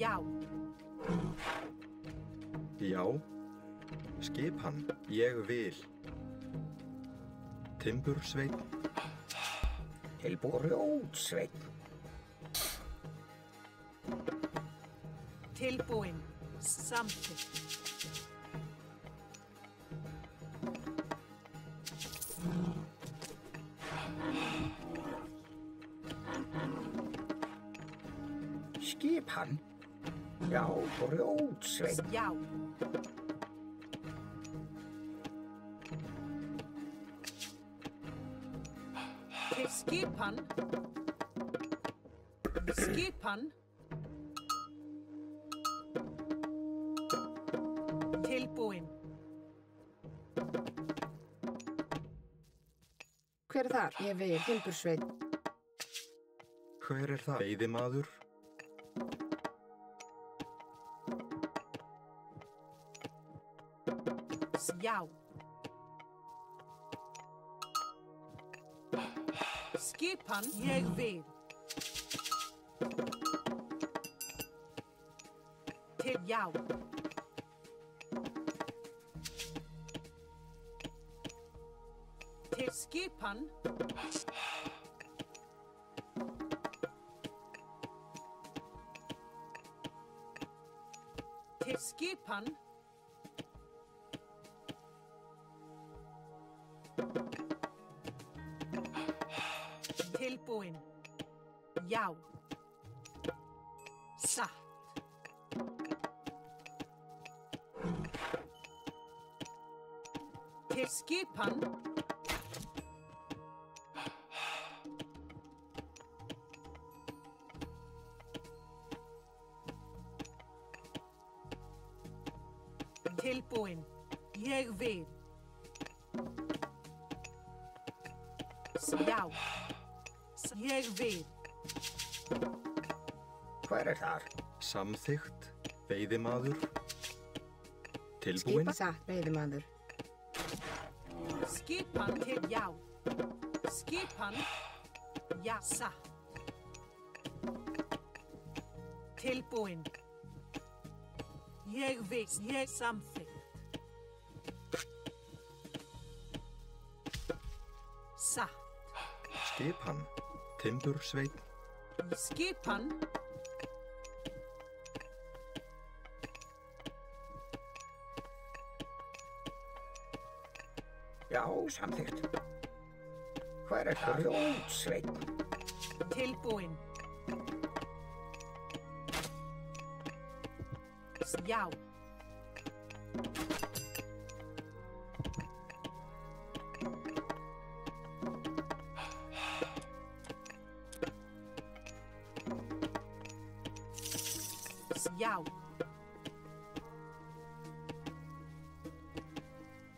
Já. Já. Skipan, ég vil. Timbursveinn. Tilbúrjótsveinn. Tilbúin. Samþykkt. Skipan. Já, brjótsveinn. Já. Til skipan. Skipan. Tilbúin. Hver er þar? Ég vil, Timbursveinn. Hver er það? Veiðimaður. Já. Skipan, ég vil. Til já. Til skipan. Til skipan. Tilbúin. Já. Satt. Til skipan. Tilbúin. Ég vil. Já. Ég vil. Hver er þar? Samþykkt. Veiðimaður. Tilbúin. Skipan satt, veiðimaður. Skipan til já. Skipan. Já, satt. Tilbúin. Ég vil. Ég samþykkt. Satt. Skipan. Timbursveinn. Skipan. Já, samþykkt. Hver er þar? Brjótsveinn. Tilbúin. Já. Já.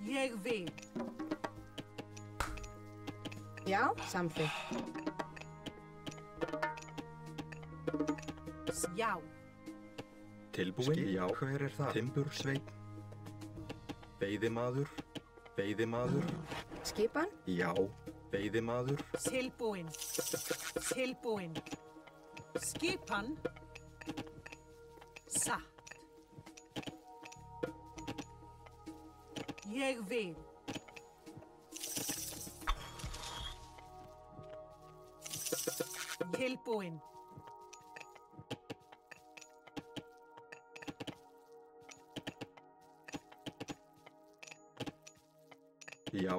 Ég vil. Já, samþykkt. Já. Tilbúin. Já. Hver er það? Timbursveinn. Veiðimaður. Veiðimaður. Skipan? Já. Veiðimaður. Tilbúin. Tilbúin. Skipan. Satt. Ég vil. Tilbúin. Já.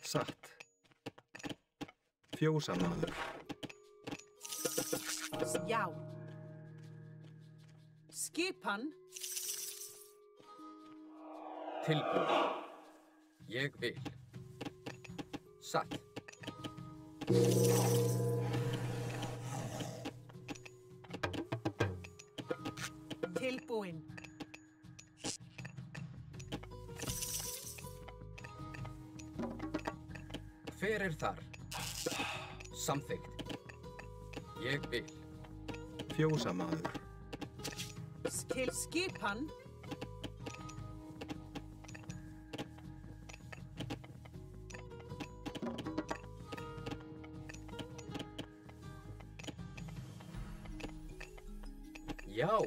Satt. Fjósamaður. Já. Skipan. Tilbúin. Ég vil. Satt. Tilbúin. Hver er þar? Samþykkt. Ég vil. Fjósamaður. Til skipan. Já.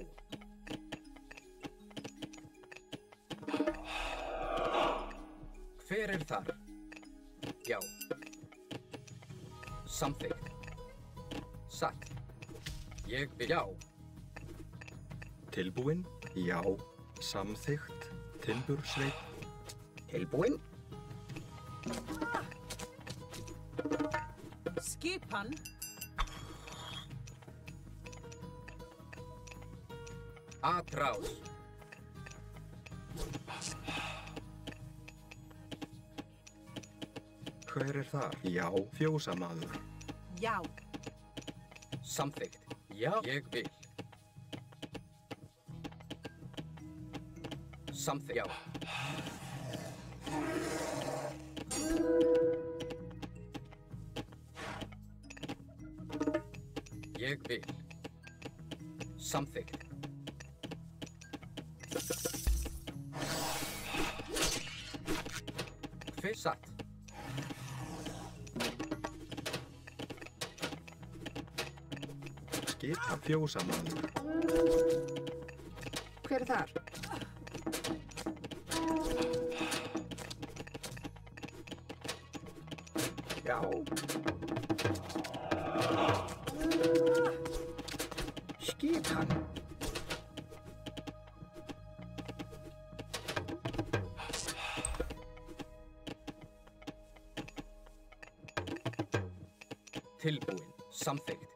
Hver er þar? Já. Samþykkt. Satt. Ég vil. Já. Tilbúin? Já. Samþykkt? Timbursveit? Tilbúinn? Skipan. Atrás. Hver er þar? Já. Fjósamaður? Já. Samþykkt. Já. Ég vil. Samþykkt. Já. Ég vil. Samþykkt. Hver satt? Skipan? Fjósamaður? Hver er þar? Já. Skipan. Tilbúin. Samþykkt.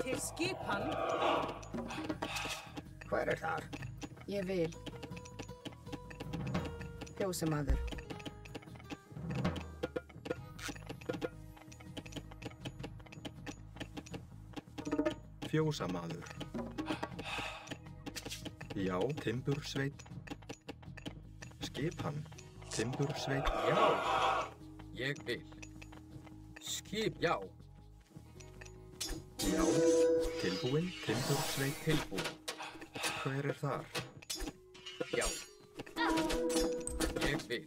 Til skipan. Hver er þar? Ég vil. Fjósamaður. Fjósamaður? Já. Timbursveit? Skipan? Timbursveit? Já. Ég vil. Skip. Já. Já. Tilbúin? Timbursveit? Tilbúin. Hver er þar? Já. Ég vil.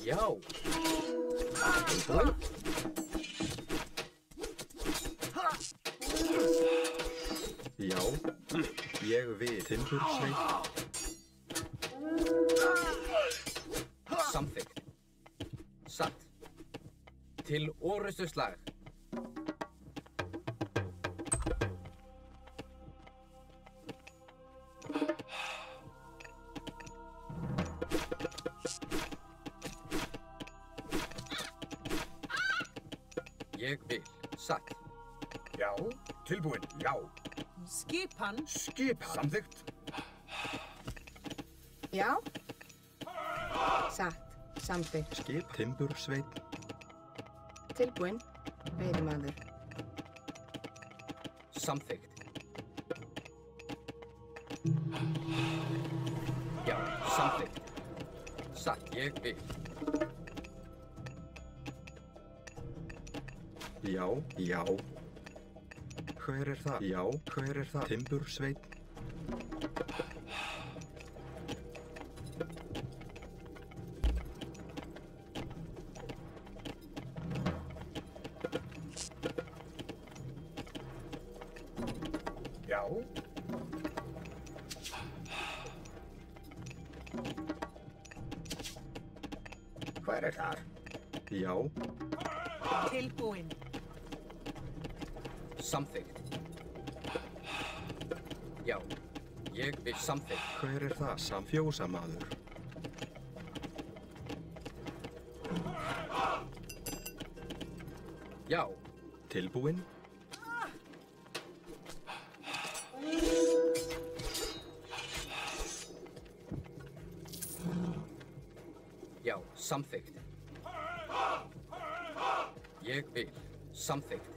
Já. Tilbúinn? Já. Ég vil. Timbursveit? Samþykkt. Satt. Til orustu slag. Ég vil. Satt. Já. Tilbúinn? Já. Skipan. Skipan. Samþykkt? Já. Satt. Samþykkt. Skip? Timbursveit? Tilbúinn. Veiðimaður. Samþykkt. Já. Samþykkt. Satt. Ég vil. Já. Já. Hver er það? Já. Hver er það? Timbursveit? Já. Hver er þar? Já. Tilbúin. Samþykkt. Já. Ég vil. Samþykkt. Hver er það? Fjósamaður? Já. Tilbúin? Já. Samþykkt. Ég vil. Samþykkt.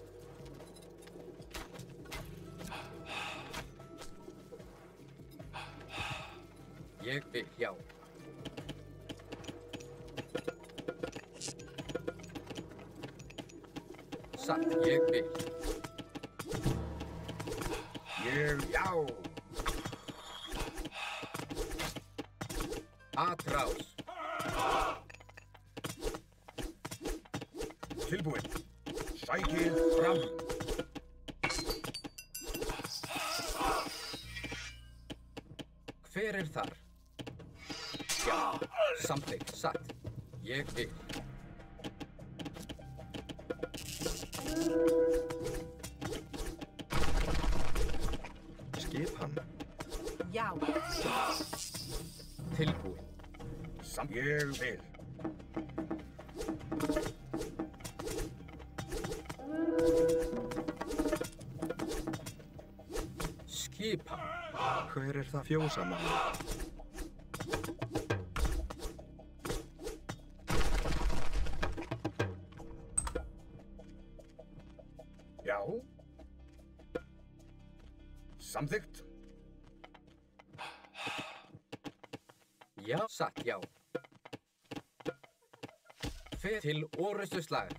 Ég vil. Já. Satt. Ég vil. Já. Atrás. Tilbúin. Sækið fram. Hver er þar? Já, samþykkt, satt. Ég vil. Skipan. Já. Tilbúin. Ég vil. Skipan. Hver er það? Fjósamaður. Já. Samþykkt. Já, satt, já. Fer til orrustuslag.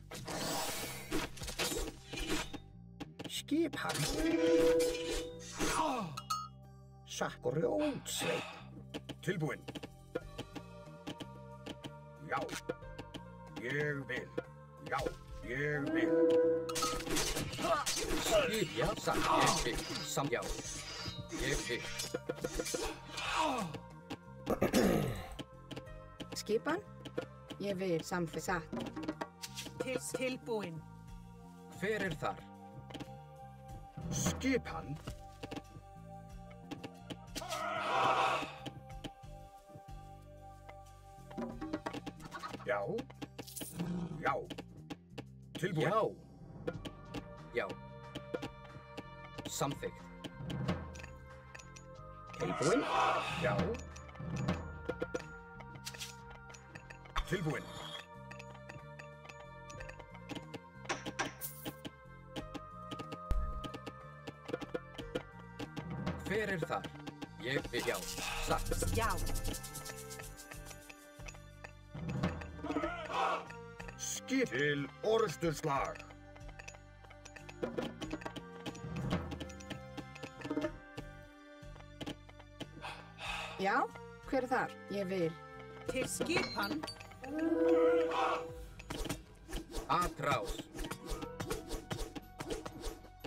Skipan. Grjótsveit. Tilbúin. Já. Ég vil. Já. Ég vil. Skip, já, satt, ég vil. Já. Ég vil. Skipan? Ég vil samþykkt satt. Tilbúin. Hver er þar? Skipan. Já. Já. Tilbúin. Já. Já. Samþykkt. Tilbúin. Já. Tilbúin. Hver er þar? Ég vil, já, satt. Já. Skip til orrustuslag. Já, hver er þar? Ég vil. Til skipan. Atrás.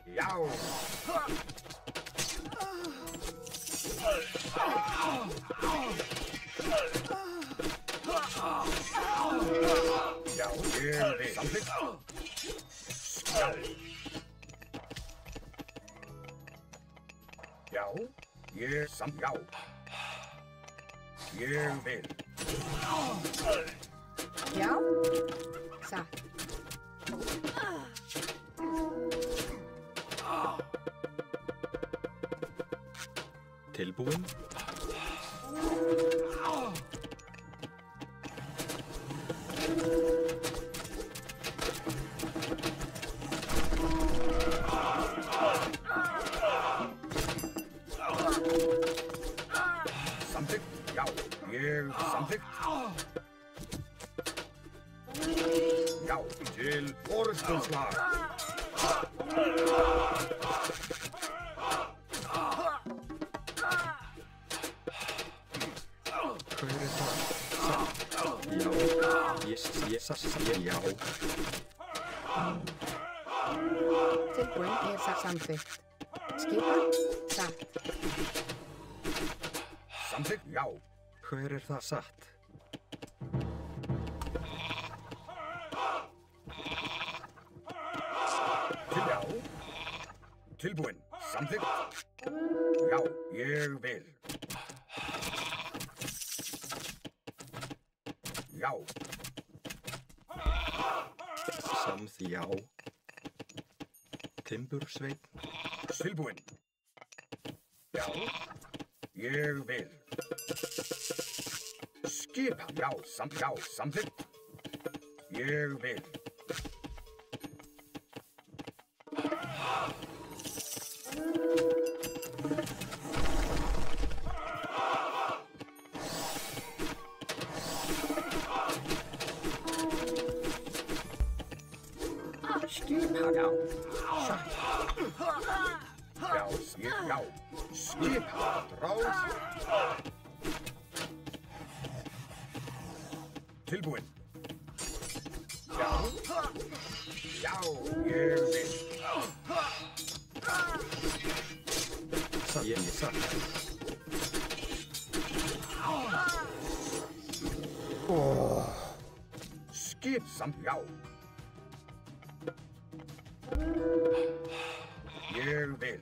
Já. Já, ég vil. Samþykkt. Já. Já, ég já. Ég vil. Já, satt. Tilbúin. Samþykkt. Já, ég samþykkt. Já, til orrustuslag. Hver er það? Já. Já. Tilbúin, ég hef sagt samþykkt. Skipan? Satt. Samþykkt. Já. Hver er það? Satt. Já. Tilbúin. Samþykkt. Já, ég vil. Já. Já. Timbursveinn. Tilbúin. Já. Ég vil. Skipan. Já, samþykkt. Ég vil. Skipan. Já. Satt. Já, já. Skipan. Ráð. Tilbúin. Já, ég vil. Satt, ég satt. Skip samt, já. Ég vil.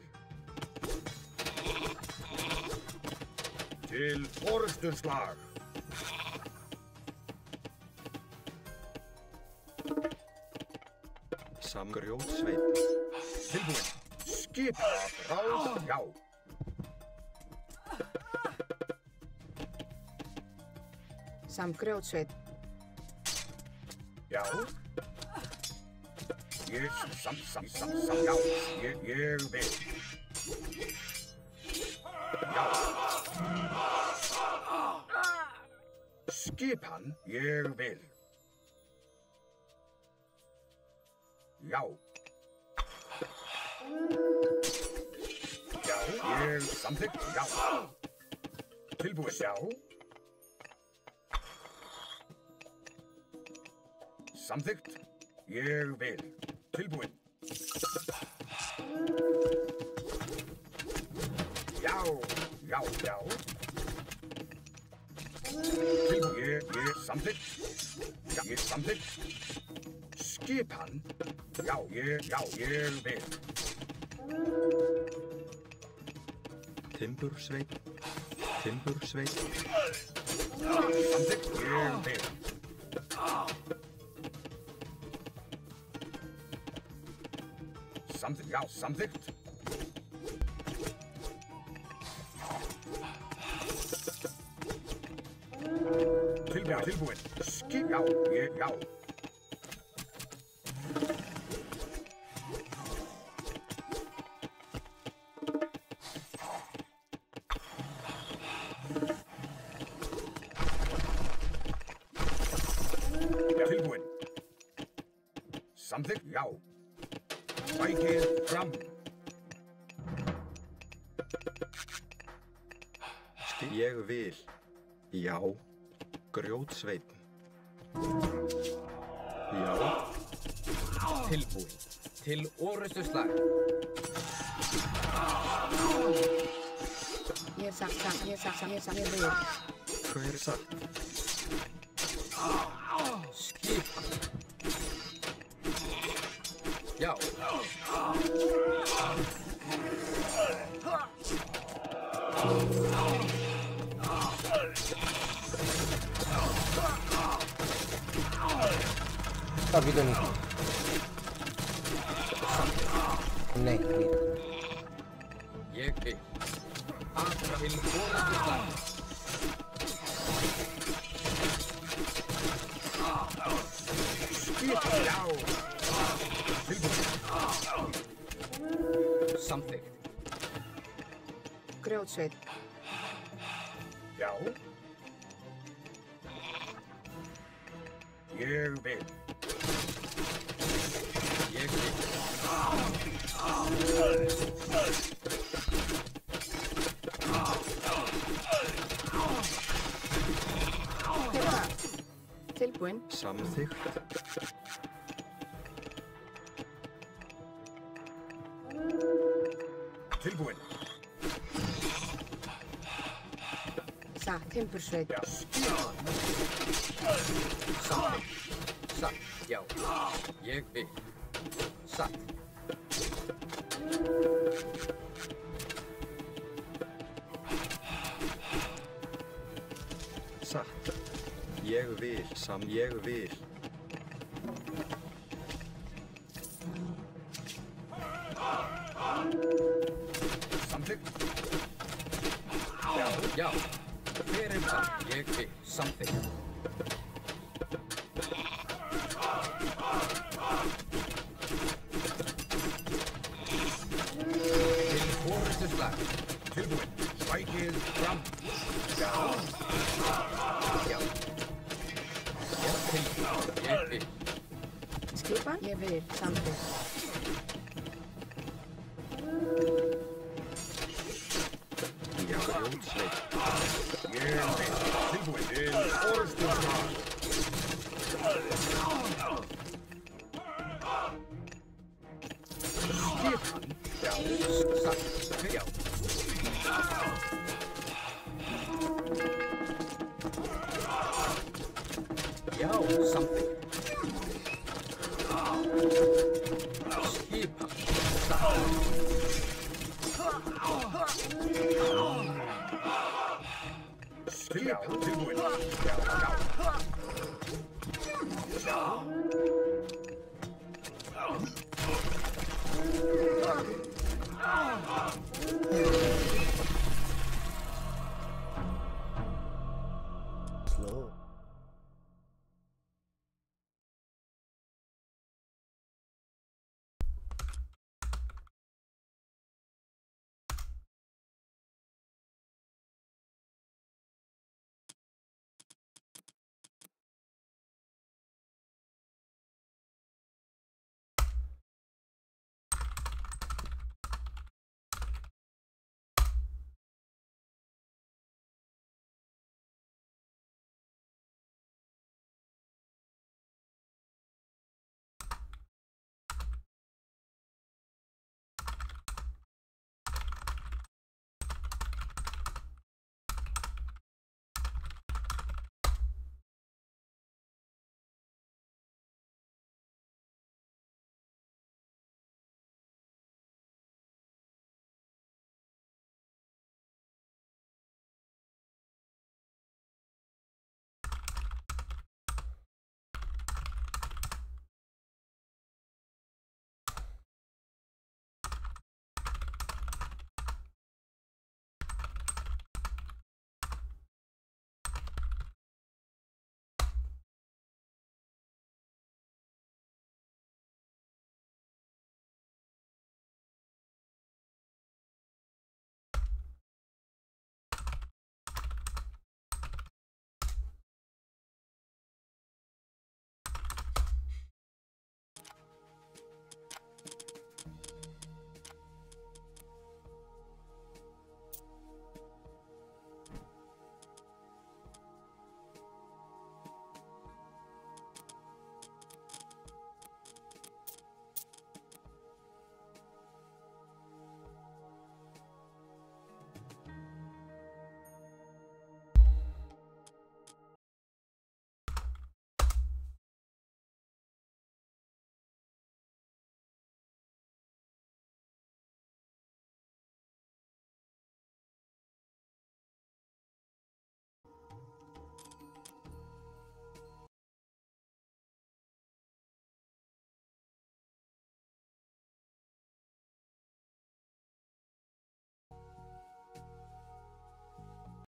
Til forystuslag. Samgrjótsveit. Tilbúin. Skip ráð, já. Samgrjótsveit. Já. Ég já. Ég vil. Já. Skipan, ég vil. Já. Já, ég samþykkt, já. Tilbúið, já. Samþykkt, ég vil. Tilbúin. Já, já, já. Tilbúin, ég samþykkt. Já, ég samþykkt. Skipan. Já, ég vil. Timbursveit. Timbursveit. Samþykkt, ég vil. Samþykkt, já, samþykkt. Tilbúin. Skip, já, já. Tilbúin. Samþykkt, já. Sækið fram. Ég vil. Já. Grjótsveit. Já. Tilbúin. Til orustuslag. Ég vil. Hver satt? Skipan. Já. Capito Nico. Nei, Nico. Ég vil. Til orustuslag. Skip, já. Tilbúin. Samþykkt. Grjótsveit. Já. Ég vil. Ég vil. Hver er það? Tilbúin. Samþykkt. Tilbúin. Satt. Timbursveit. Já. Samþykkt. Satt. Já. Ég vil. Satt. Satt. Ég vil. Ég vil. Samþykkt. Já. Hver er það? Ég vil. Samþykkt. Til orustuslag. Tilbúin. Sækið fram. Já. Já. Tilbúin. Ég vil. Skipan. Ég vil. Samþykkt. Já. Grjótsveit. Ég vil. Tilbúin. Til orustuslag. satt. Já. Já, samþykkt. Skipan, satt. Skipan tilbúin. Já.